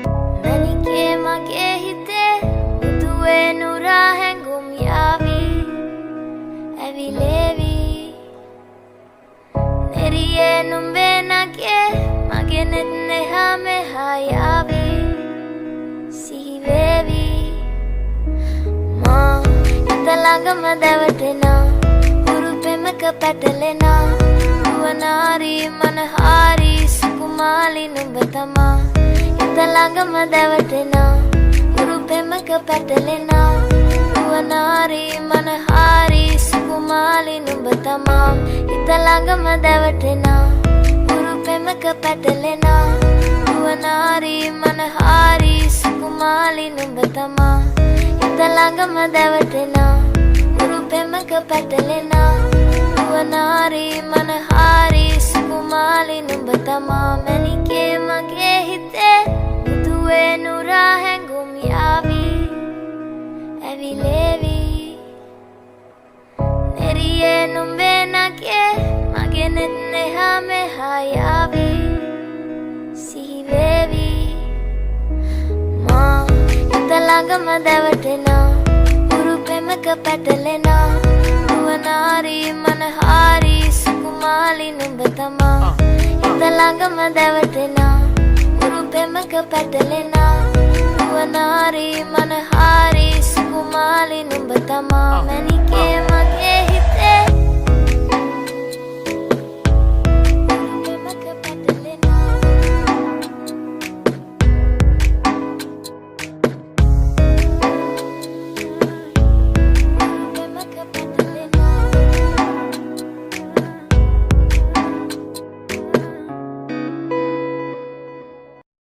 මැනිකේ මගේ හිතේ මුදුවේ නුරා හැඟුම් යාවි ඇවිලේවි නෙරියේ නුඹේ නගේ මගේ නෙත් නෙහා මෙහා යාවි සිහිවේවි මා හිත ළඟම දැවටෙනා උරු පෙමක පැටලෙනා නුවනාරි මනහාරි සුකුමාලි නුඹ තමා හිත ළඟම දැවටෙනා උරු පෙමක පැටලෙනා නුවනාරි මනහාරි සුකුමාලි නුඹ තමා හිත ළඟම දැවටෙනා උරු පෙමක පැටලෙනා නුවනාරි මනහාරි සුකුමාලි නුඹ තමා හිත ළඟම දැවටෙනා උරු පෙමක පැටලෙනා නුවනාරි මනහාරි සුකුමාලි නුඹ තමා මැනිකේ මගේ හිතේ මුදුවේ නුරා හැඟුම් යාවි ඇවිලේවි නෙරියේ නුඹේ නගේ මගේ නෙත් නෙහා මෙහා යාවි සිහිවේවි මා හිත ළඟම දැවටෙනා උරු පෙමක පැටලෙනා නුවනාරි මනහාරි සුකුමාලි නුඹ තමා හිත ළඟම දැවටෙනා උරු පෙමක පැටලෙනා නුවනාරි මනහාරි සුකුමාලි නුඹ තමා මැනිකේ මගේ